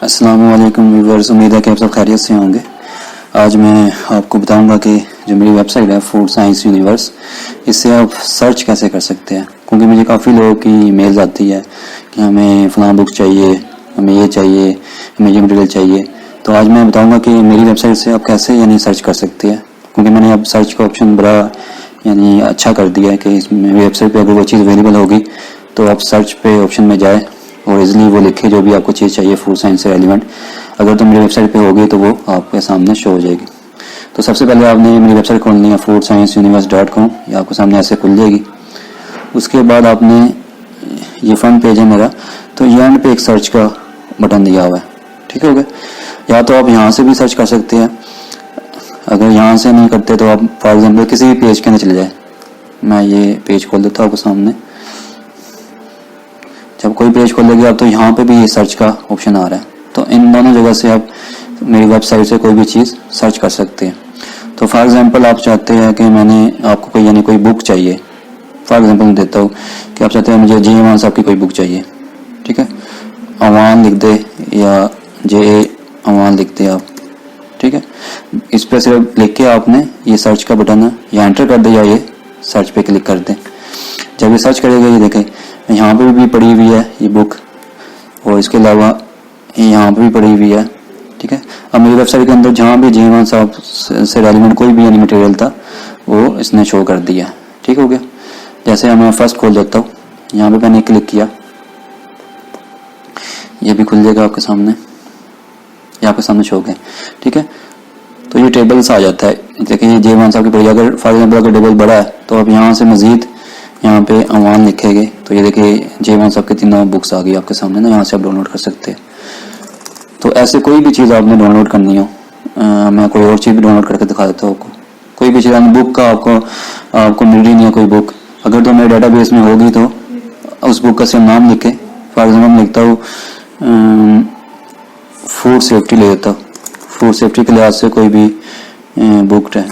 अस्सलाम वालेकुम व्यूअर्स, उम्मीद है कि आप सब खैरियत से होंगे। आज मैं आपको बताऊंगा कि जो मेरी वेबसाइट है फूड साइंस यूनिवर्स, इससे आप सर्च कैसे कर सकते हैं। क्योंकि मुझे काफ़ी लोगों की मेल्स आती है कि हमें फ़लाँ बुक चाहिए, हमें ये चाहिए, हमें ये मटेरियल चाहिए। तो आज मैं बताऊंगा कि मेरी वेबसाइट से आप कैसे सर्च कर सकते हैं। क्योंकि मैंने अब सर्च का ऑप्शन बड़ा अच्छा कर दिया है कि इसमें वेबसाइट पर अगर वो चीज़ अवेलेबल होगी तो आप सर्च पे ऑप्शन में जाए और इजीली वो लिखे जो भी आपको चीज़ चाहिए फूड साइंस से रेलिवेंट। अगर तो मेरी वेबसाइट पे होगी तो वो आपके सामने शो हो जाएगी। तो सबसे पहले आपने मेरी वेबसाइट खोलनी है foodscienceuniverse.com। ये आपके सामने ऐसे खुल जाएगी। उसके बाद आपने ये फ्रंट पेज है मेरा, तो ये एंड पे एक सर्च का बटन दिया हुआ है, ठीक हो गया। या तो आप यहाँ से भी सर्च कर सकते हैं। अगर यहाँ से नहीं करते तो आप फॉर एग्जाम्पल किसी भी पेज के अंदर चले जाए। मैं ये पेज खोल देता हूँ आपके सामने। जब कोई पेज खोलेगी आप तो यहाँ पे भी ये सर्च का ऑप्शन आ रहा है। तो इन दोनों जगह से आप मेरी वेबसाइट से कोई भी चीज़ सर्च कर सकते हैं। तो फॉर एग्जांपल आप चाहते हैं कि मैंने आपको कोई बुक चाहिए। फॉर एग्जांपल मैं देता हूँ कि आप चाहते हैं मुझे जे अवान साहब की कोई बुक चाहिए, ठीक है। अवान लिख दे या जे अवान लिख दे आप, ठीक है। इस पर सिर्फ लिख के आपने ये सर्च का बटन है या एंटर कर दे या ये सर्च पे क्लिक कर दें। जब ये सर्च करेगा ये देखें यहाँ पे भी पड़ी हुई है ये बुक, और इसके अलावा यहाँ पे भी पड़ी हुई है, ठीक है। अब मेरी वेबसाइट के अंदर जहाँ भी जे अवान साहब से रेलिवेंट कोई भी मटेरियल था वो इसने शो कर दिया, ठीक हो गया। जैसे मैं फर्स्ट खोल देता हूँ, यहाँ पे मैंने क्लिक किया, ये भी खुल जाएगा आपके सामने, ये आपके सामने शो गया, ठीक है। तो ये टेबल्स आ जाता है। देखिए जे अवान साहब की पड़ी, अगर फॉर एग्जाम्पल अगर टेबल बड़ा है तो आप यहाँ से मजीद यहाँ पे अवान लिखेंगे तो ये देखिए जे अवान साहब की तीनों बुक्स आ गई आपके सामने ना, यहाँ से आप डाउनलोड कर सकते हैं। तो ऐसे कोई भी चीज़ आपने डाउनलोड करनी हो, मैं कोई और चीज़ भी डाउनलोड करके दिखा देता हूँ आपको। कोई भी चीज़ बुक का आपको मिल रही नहीं है कोई बुक, अगर तो मेरे डाटाबेस में होगी तो उस बुक का सिर्फ नाम लिखे। फॉर एग्जाम्पल मैं लिखता हूँ फूड सेफ्टी, ले लेता हूँ। फूड सेफ्टी के लिहाज से कोई भी बुक है,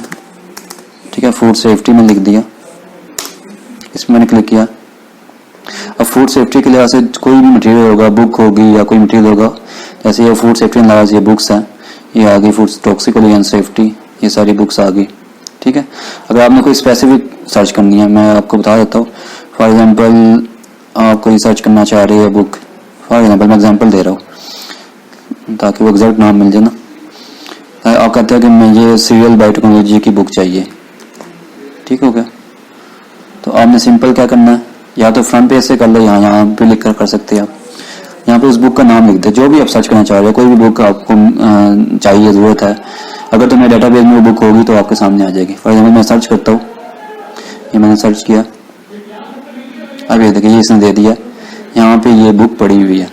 ठीक है। फूड सेफ्टी में लिख दिया, इसमें मैंने क्लिक किया। अब फूड सेफ्टी के लिहाज से कोई भी मटेरियल होगा, बुक होगी या कोई मटेरियल होगा, जैसे ये फूड सेफ्टी के लिहाज ये बुक्स हैं, ये आ गई फूड टॉक्सिकोलॉजी एंड सेफ्टी, ये सारी बुक्स आ गई, ठीक है। अगर आपने कोई स्पेसिफिक सर्च करनी है मैं आपको बता देता हूँ। फॉर एग्जांपल आप कोई सर्च करना चाह रहे हैं बुक, फॉर एग्जांपल मैं एग्जांपल दे रहा हूँ ताकि वो एग्जैक्ट नाम मिल जाए ना। आप कहते हैं कि मुझे सीरियल बायोटेक्नोलॉजी की बुक चाहिए, ठीक हो गया। तो आपने सिंपल क्या करना है, या तो फ्रंट पेज से कर लो, यहाँ पे लिख कर सकते हैं आप। यहाँ पे उस बुक का नाम लिख दे, जो भी आप सर्च करना चाह रहे हो, कोई भी बुक आपको चाहिए, ज़रूरत है। अगर तो मेरे डाटाबेस में वो बुक होगी तो आपके सामने आ जाएगी। फॉर एग्जाम्पल मैं सर्च करता हूँ, ये मैंने सर्च किया, अब ये देखिए ये इसने दे दिया, यहाँ पे ये बुक पड़ी हुई है,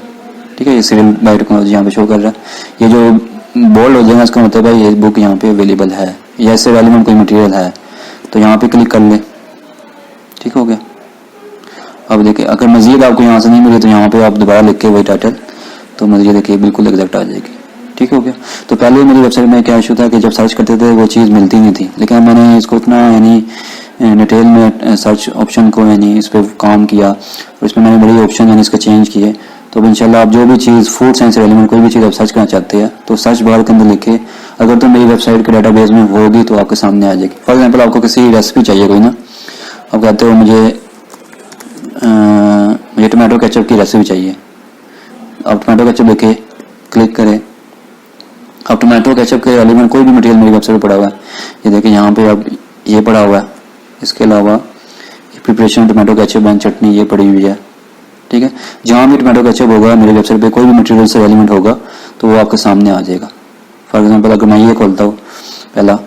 ठीक है। ये सीरियल बायोटेक्नोलॉजी यहाँ पे शो कर रहा है। ये जो बोल्ड हो जाएगा इसका मतलब है ये बुक यहाँ पे अवेलेबल है या इससे रेलिवेंट कोई मटेरियल है, तो यहाँ पे क्लिक कर ले, ठीक हो गया। अब देखिए अगर मजीद आपको यहाँ से नहीं मिली तो यहाँ पे आप दोबारा लिख के वही टाइटल, तो मजीद देखिए बिल्कुल एग्जैक्ट आ जाएगी, ठीक हो गया। तो पहले मेरी वेबसाइट में क्या इशू था कि जब सर्च करते थे वो चीज़ मिलती नहीं थी, लेकिन मैंने इसको इतना डिटेल में सर्च ऑप्शन को इस पर काम किया और इसमें मैंने बड़ी ऑप्शन इसके चेंज किए। तो इंशाल्लाह आप जो भी चीज़ फूड साइंस से रेलिवेंट कोई भी चीज़ आप सर्च करना चाहते हैं तो सर्च बार के अंदर लिखे, अगर तो मेरी वेबसाइट के डाटाबेस में होगी तो आपके सामने आ जाएगी। फॉर एग्जाम्पल आपको किसी रेसिपी चाहिए कोई ना, आप कहते हो मुझे टोमेटो केचप की रेसिपी चाहिए। आप टोमेटो केचप लिखे, क्लिक करें। अब टोमेटो केचप के रेलिवेंट कोई भी मटेरियल मेरी वेबसाइट पर पड़ा हुआ है, ये देखिए यहाँ पे अब ये पड़ा हुआ है। इसके अलावा प्रिपरेशन टोमेटो केचप एंड चटनी ये पड़ी हुई है, ठीक है। जहाँ भी टोमेटो केचप होगा मेरी वेबसाइट पे कोई भी मटेरियल से रेलिवेंट होगा तो वो आपके सामने आ जाएगा। फॉर एग्जांपल अगर मैं ये खोलता हूँ पहला,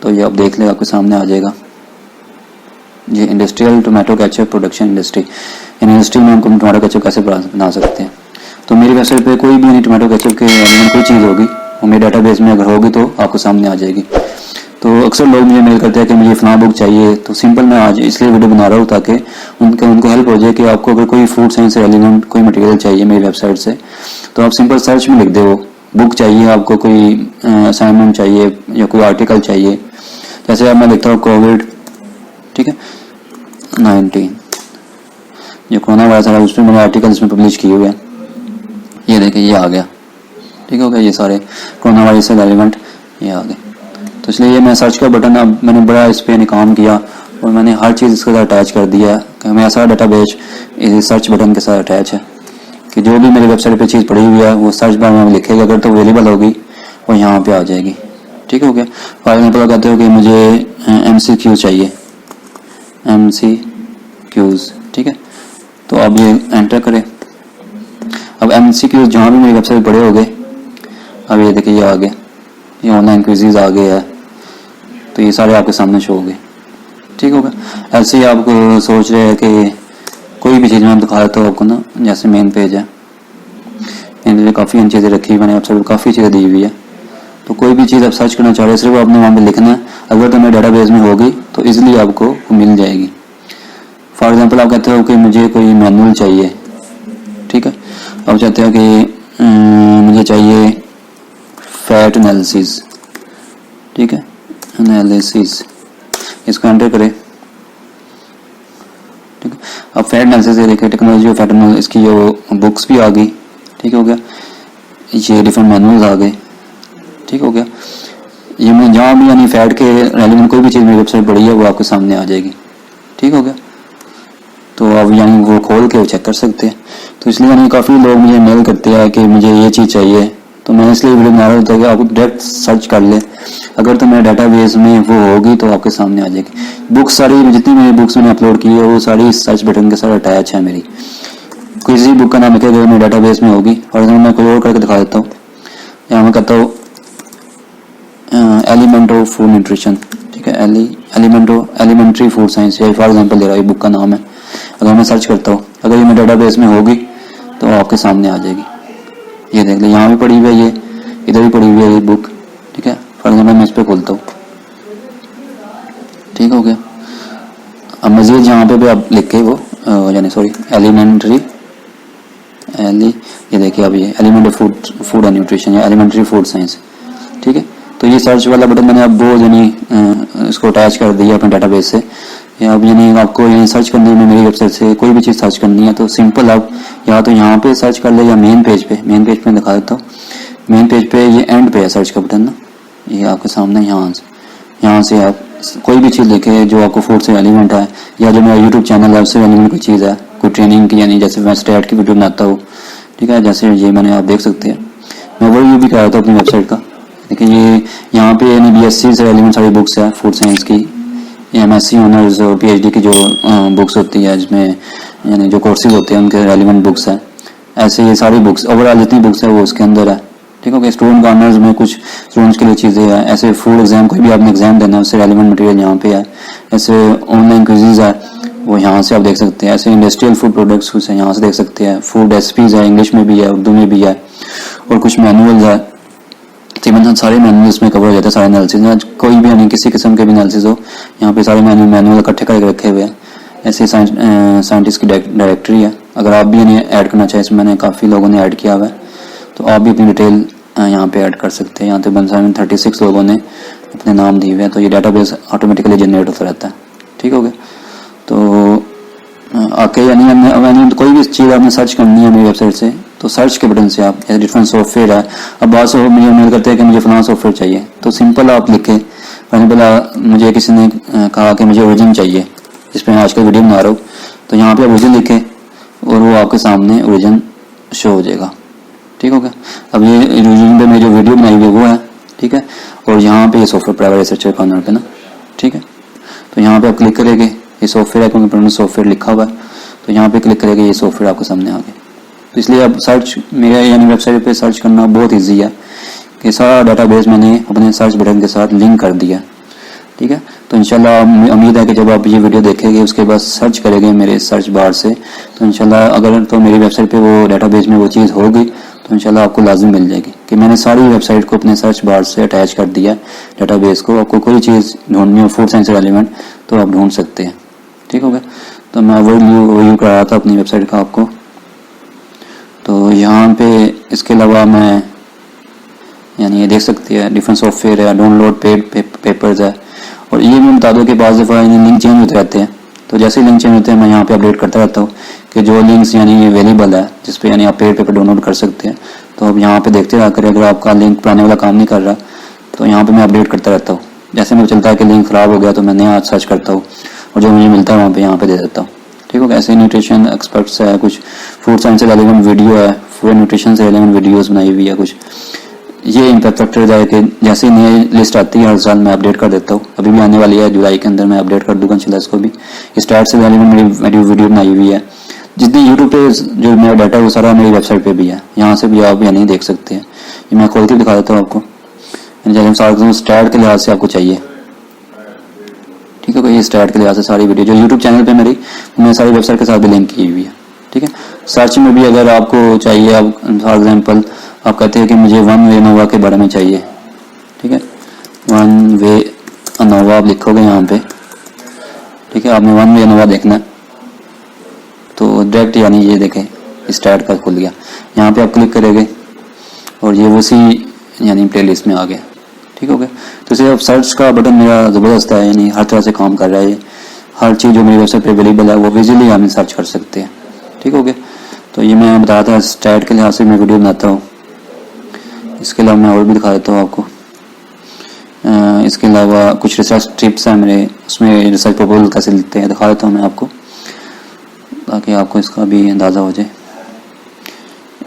तो ये आप देख ले आपके सामने आ जाएगा, ये industrial tomato ketchup production industry, in industry में हम टोमेटो केचप कैसे बना सकते हैं। तो मेरी वेबसाइट पे कोई भी टोमेटो केचप के रेलिवेंट कोई चीज़ होगी वो मेरे डाटाबेस में अगर होगी तो आपको सामने आ जाएगी। तो अक्सर लोग मुझे मेल करते हैं कि मुझे फलां बुक चाहिए, तो सिंपल मैं आज इसलिए वीडियो बना रहा हूँ ताकि उनको हेल्प हो जाए कि आपको अगर कोई फूड साइंस से रेलिवेंट कोई मटेरियल चाहिए मेरी वेबसाइट से तो आप सिंपल सर्च में लिख दे वो बुक चाहिए, आपको कोई असाइनमेंट चाहिए या कोई आर्टिकल चाहिए। जैसे अब मैं लिखता हूँ कोविड, ठीक है 19, जो कोरोना वायरस है उस पर मैंने आर्टिकल इसमें पब्लिश किए हुए हैं, ये देखिए ये आ गया, ठीक हो गया। ये सारे कोरोना वायरस से रेलिवेंट ये आ गए। तो इसलिए ये मैं सर्च का बटन, अब मैंने बड़ा इस पर काम किया और मैंने हर चीज़ इसके साथ अटैच कर दिया है। मेरा सारा डाटाबेस इस सर्च बटन के साथ अटैच है कि जो भी मेरी वेबसाइट पे चीज़ पड़ी हुई है वो सर्च बार में लिखेगा, अगर तो अवेलेबल होगी वो यहाँ पे आ जाएगी। ठीक हो गया। फॉर एग्जाम्पल कहते हो कि मुझे MCQ चाहिए, MCQs, ठीक है। तो अब ये एंटर करें। अब MCQs जहाँ भी मेरी वेबसाइट पड़े हो गए, अब ये देखिए ये आ गए, ये ऑनलाइन क्विज़ आ गए है, तो ये सारे आपके सामने शो हो गए। ठीक होगा। ऐसे ही आपको सोच रहे हैं कि कोई भी चीज़ मैं दिखा देता हूँ आपको ना, जैसे मेन पेज है, मेन पेज काफ़ी चीज़ें रखी हुई, मैंने वेबसाइट पर काफ़ी चीज़ें दी हुई है। तो कोई भी चीज़ आप सर्च करना चाह रहे हैं सिर्फ आपने वहाँ पे लिखना है, अगर तो मेरे डाटाबेस में होगी तो इजीली आपको मिल जाएगी। फॉर एग्जांपल आप कहते हो कि मुझे कोई मैनुअल चाहिए, ठीक है। आप चाहते हो कि मुझे चाहिए फैट एनालिसिस, ठीक है, एनालिसिस, इसको एंटर करें। ठीक है। अब फैट एनालिसिस ये देखिए, टेक्नोलॉजी ऑफ फैट एनालिसिस, इसकी जो बुक्स भी आ गई। ठीक हो गया। ये डिफरेंट मैनुअल्स आ गए। ठीक हो गया। ये मैं जहाँ भी यानी फैट के रेलिवेंट कोई भी चीज़ मेरी वेबसाइट पड़ी है वो आपके सामने आ जाएगी। ठीक हो गया। तो आप यानी वो खोल के वो चेक कर सकते हैं। तो इसलिए यानी काफ़ी लोग मुझे मेल करते हैं कि मुझे ये चीज़ चाहिए, तो मैं इसलिए वीडियो बना रहा था कि आप डायरेक्ट सर्च कर ले, अगर तो मेरे डाटाबेस में वो होगी तो आपके सामने आ जाएगी। बुक्स सारी जितनी मेरी बुक्स मैंने अपलोड की है वो सारी सर्च बटन के साथ अटैच है मेरी। किसी बुक का नाम लिखेगा मेरे डाटाबेस में होगी। और मैं कोई और करके दिखा देता हूँ। यहाँ मैं कहता हूँ एलिमेंट ऑफ फूड न्यूट्रिशन, ठीक है, एलिमेंट्री फूड साइंस, ये फॉर एग्जांपल दे रहा है, बुक का नाम है। अगर मैं सर्च करता हूँ, अगर ये मेरे डाटाबेस में होगी तो आपके सामने आ जाएगी। ये देख लो, यहाँ भी पड़ी हुई है, ये इधर भी पड़ी हुई है ये बुक, ठीक है। फॉर एग्जाम्पल मैं इस पर खोलता हूँ। ठीक हो गया। अब मजीद यहाँ पे भी आप लिख के वो यानी सॉरी एलिमेंट्री ये देखिए, अब ये element of food and nutrition या एलिमेंट्री फूड साइंस, ठीक है। तो ये सर्च वाला बटन मैंने अब वो यानी इसको अटैच कर दिया अपने डाटाबेस से। या अब यानी आपको यानी सर्च करने में मेरी वेबसाइट से कोई भी चीज़ सर्च करनी है तो सिंपल आप या तो यहाँ पे सर्च कर ले या मेन पेज पे मैं दिखा देता हूँ। मेन पेज पे ये एंड पे है सर्च का बटन ना, ये आपके सामने यहाँ से आप कोई भी चीज़ लिखे जो आपको फूड से एलिमेंट है, या जो मेरा यूट्यूब चैनल है उससे एलिमेंट कोई चीज़ है, कोई ट्रेनिंग की, यानी जैसे मैं स्टैट की वीडियो बनाता हूँ, ठीक है, जैसे ये मैंने आप देख सकते हैं, मैं वो रिव्यू भी कराया था अपनी वेबसाइट का। लेकिन ये यहाँ पे यानी BSc से एलिमेंट सारी बुक्स है फूड साइंस की, MSc ऑनर्स और PhD की जो बुक्स होती है जिसमें यानी जो कोर्सेज होते हैं उनके रेलिवेंट बुक्स हैं। ऐसे ये सारी बुक्स ओवरऑल जितनी बुक्स है वो उसके अंदर है। ठीक है। स्टूडेंट ऑनर्स में कुछ स्टूडेंट्स के लिए चीज़ें हैं। ऐसे फूड एग्जाम कोई भी आपने एग्जाम देना है उससे रेलिवेंट मटेरियल यहाँ पे है। ऐसे ऑनलाइन क्विज़ है वो यहाँ से आप देख सकते हैं। ऐसे इंडस्ट्रियल फूड प्रोडक्ट्स उसे यहाँ से देख सकते हैं। फूड रेसिपीज़ है, इंग्लिश में भी है, उर्दू में भी है, और कुछ मैनुअल्स है। तकरीबन सारे मैनुअल्स में कवर हो जाता है, सारे एनालिसिस, कोई भी यानी किसी किस्म के भी एनालिसिस हो, यहाँ पे सारे मैनुअल इकट्ठे करके रखे हुए हैं। ऐसे साइंटिस्ट की डायरेक्टरी है। अगर आप भी यानी ऐड करना चाहें, इसमें मैंने काफ़ी लोगों ने ऐड किया हुआ है, तो आप भी अपनी डिटेल यहाँ पे ऐड कर सकते हैं। यहाँ तकरीबन 36 लोगों ने अपने नाम दिए हुए हैं, तो ये डाटाबेस ऑटोमेटिकली जनरेट होता रहता है। ठीक हो गया। तो आके यानी कोई भी चीज़ आपने सर्च करनी है मेरी वेबसाइट से, तो सर्च के बटन से आप जैसे डिफरेंट सॉफ्टवेयर है, अब बहुत से मुझे मेल करते हैं कि मुझे फलाना सॉफ्टवेयर चाहिए, तो सिंपल आप लिखें। मुझे किसी ने कहा कि मुझे ओरिजिन चाहिए, जिस पर मैं आजकल वीडियो बना रहा हूँ, तो यहाँ पे ओरिजिन लिखें और वो आपके सामने ओरिजिन शो हो जाएगा। ठीक हो गया। अब ये ओरिजिन पे मेरी जो वीडियो बनाई हुई है वो है, ठीक है, और यहाँ पे ये सॉफ्टवेयर प्राइवेट रिसर्चर कॉर्नर पे ना, ठीक है। तो यहाँ पे आप क्लिक करेंगे, ये सॉफ्टवेयर है क्योंकि प्रोडक्ट सॉफ्टवेयर लिखा हुआ है, तो यहाँ पे क्लिक करेंगे, ये सॉफ्टवेयर आपके सामने आ गया। तो इसलिए अब सर्च मेरे यानी वेबसाइट पे सर्च करना बहुत इजी है कि सारा डाटाबेस मैंने अपने सर्च बटन के साथ लिंक कर दिया। ठीक है। तो इंशाल्लाह उम्मीद है कि जब आप ये वीडियो देखेंगे उसके बाद सर्च करेंगे मेरे सर्च बार से, तो इंशाल्लाह अगर तो मेरी वेबसाइट पे वो डाटाबेस में वो चीज़ होगी तो इंशाल्लाह आपको लाजिम मिल जाएगी कि मैंने सारी वेबसाइट को अपने सर्च बार से अटैच कर दिया डाटाबेस को। आपको कोई चीज़ ढूंढनी हो फूड साइंस रेलिवेंट तो आप ढूंढ सकते हैं। ठीक हो गया। तो मैं रिव्यू करा रहा था अपनी वेबसाइट का आपको। तो यहाँ पे इसके अलावा मैं यानी ये देख सकते हैं डिफरेंट सॉफ्टवेयर है, डाउनलोड पेड पेपर्स है, और ये भी बता दो कि बाज़ दफ़ा लिंक चेंज होते रहते हैं, तो जैसे ही लिंक चेंज होते हैं मैं यहाँ पे अपडेट करता रहता हूँ कि जो लिंक्स यानी अवेलेबल है जिस पे यानी आप पेड पेपर डाउनलोड कर सकते हैं, तो अब यहाँ पे देखते रहा करें। अगर आपका लिंक पुराने वाला काम नहीं कर रहा तो यहाँ पे मैं अपडेट करता रहता हूँ। जैसे मुझे चलता है कि लिंक ख़राब हो गया तो मैं नया सर्च करता हूँ और जो मुझे मिलता है वहाँ पे यहाँ पे दे देता हूँ। ठीक हो गया। ऐसे न्यूट्रिशन एक्सपर्ट्स है, कुछ फूड साइंस से रेलेवेंट वीडियो है, फूड न्यूट्रिशन से रेलेवेंट वीडियोज़ बनाई हुई है कुछ। ये इम्पैक्ट फैक्टर है कि जैसे ही नई लिस्ट आती है हर साल मैं अपडेट कर देता हूँ। अभी भी आने वाली है जुलाई के अंदर, मैं अपडेट कर दूँगा इंशाल्लाह इसको भी। स्टार्ट से रेलेवेंट मेरी वीडियो बनाई हुई है। जितनी यूट्यूब पे जो मेरा डाटा है वो सारा मेरी वेबसाइट पे भी है, यहाँ से भी आप या नहीं देख सकते हैं। ये मैं खोल के दिखा देता हूँ आपको। स्टार्ट के लिहाज से आपको चाहिए, ठीक है। ये स्टार्ट के लिहाज से सारी वीडियो जो यूट्यूब चैनल पे मेरी सारी वेबसाइट के साथ भी लिंक की हुई है, ठीक है। सर्च में भी अगर आपको चाहिए, आप फॉर एग्जांपल आप कहते हैं कि मुझे वन वे अनोवा के बारे में चाहिए, ठीक है। वन वे अनोवा आप लिखोगे यहाँ पे, ठीक है। आपने वन वे अनोवा देखना है तो डायरेक्ट यानी ये देखें स्टार्ट का खुल गया। यहाँ पे आप क्लिक करेंगे और ये उसी यानी प्लेलिस्ट में आ गया, ठीक हो गया। तो इसे अब सर्च का बटन मेरा ज़बरदस्त है, यानी हर तरह से काम कर रहा है। हर चीज़ जो मेरी वेबसाइट पे अवेलेबल है वो विजुअली हम सर्च कर सकते हैं, ठीक हो गया। तो ये मैं बता रहा था स्टार्ट के लिहाज से मैं वीडियो बनाता हूँ। इसके अलावा मैं और भी दिखा देता हूँ आपको। इसके अलावा कुछ रिसर्च टिप्स हैं मेरे, उसमें रिसर्च प्रपोजल कैसे लिखते हैं दिखा देता हूँ मैं आपको, ताकि आपको इसका भी अंदाज़ा हो जाए।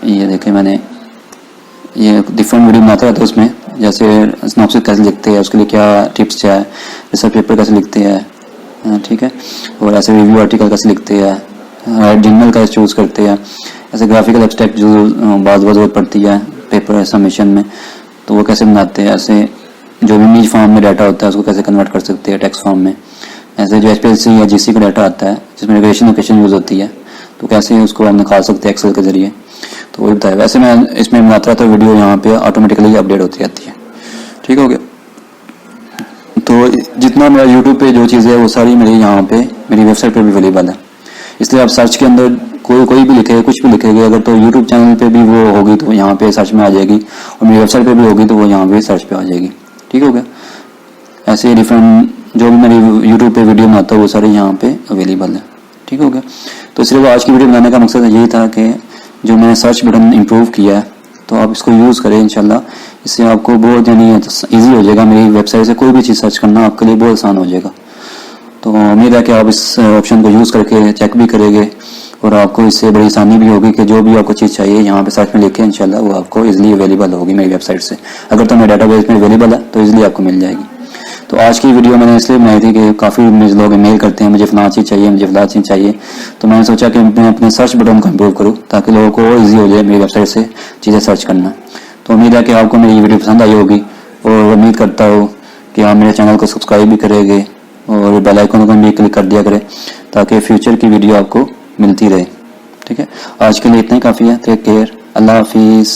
ये देखें मैंने ये डिफरेंट वीडियो बनाता रहता है उसमें, जैसे सिनॉप्सिस कैसे लिखते हैं, उसके लिए क्या टिप्स है, रिसर्च पेपर कैसे लिखते हैं, ठीक है। और ऐसे रिव्यू आर्टिकल कैसे लिखते हैं, जिंगल कैसे चूज़ करते हैं, ऐसे ग्राफिकल एब्स्ट्रैक्ट जो बाज़ ज़रूरत पड़ती है पेपर सबमिशन में तो वो कैसे बनाते हैं। ऐसे जो भी इमेज फॉर्म में डाटा होता है उसको कैसे कन्वर्ट कर सकते हैं टेक्स्ट फॉर्म में। ऐसे जो एचपीएलसी या जीसी का डाटा आता है जिसमें रिग्रेशन लोकेशन यूज़ होती है तो कैसे उसको हम निकाल सकते हैं एक्सेल के जरिए, तो वही बताया। वैसे मैं इसमें बनाता रहता हूँ वीडियो, यहाँ पे ऑटोमेटिकली अपडेट होती रहती है, ठीक हो गया। तो जितना मेरा यूट्यूब पे जो चीज़ें है वो सारी मेरी यहाँ पे मेरी वेबसाइट पे भी अवेलेबल है। इसलिए आप सर्च के अंदर कोई भी लिखे, कुछ भी लिखेंगे अगर तो यूट्यूब चैनल पे भी वो होगी तो यहाँ पे सर्च में आ जाएगी, और मेरी वेबसाइट पे भी होगी तो वो यहाँ पे सर्च पे आ जाएगी, ठीक हो गया। ऐसे डिफरेंट जो भी मेरी यूट्यूब पे वीडियो बनाता हूँ वो सारी यहाँ पे अवेलेबल है, ठीक हो गया। तो सिर्फ आज की वीडियो बनाने का मकसद यही था कि जो मैंने सर्च बटन इम्प्रूव किया है तो आप इसको यूज़ करें इंशाल्लाह। इससे आपको बहुत यानी ईजी हो जाएगा, मेरी वेबसाइट से कोई भी चीज़ सर्च करना आपके लिए बहुत आसान हो जाएगा। तो उम्मीद है कि आप इस ऑप्शन को यूज़ करके चेक भी करेंगे और आपको इससे बड़ी आसानी भी होगी कि जो भी आपको चीज़ चाहिए यहाँ पे सर्च में लिखे इंशाल्लाह वो आपको इजीली अवेलेबल होगी मेरी वेबसाइट से। अगर तो मेरे डाटाबेस में अवेलेबल है तो इजीली आपको मिल जाएगी। तो आज की वीडियो मैंने इसलिए बनाई थी कि काफ़ी लोग मेल करते हैं मुझे फलां चीज़ चाहिए, मुझे फलां चीज़ चाहिए, तो मैंने सोचा कि मैं अपने सर्च बटन को इम्प्रूव करूँ ताकि लोगों को और ईजी हो जाए मेरी वेबसाइट से चीज़ें सर्च करना। तो उम्मीद है कि आपको मेरी वीडियो पसंद आई होगी और उम्मीद करता हूँ कि आप मेरे चैनल को सब्सक्राइब भी करेंगे और बेल आइकन को भी क्लिक कर दिया करें ताकि फ्यूचर की वीडियो आपको मिलती रहे, ठीक है। आज के लिए इतना ही काफ़ी है। टेक केयर, अल्लाह हाफिज़।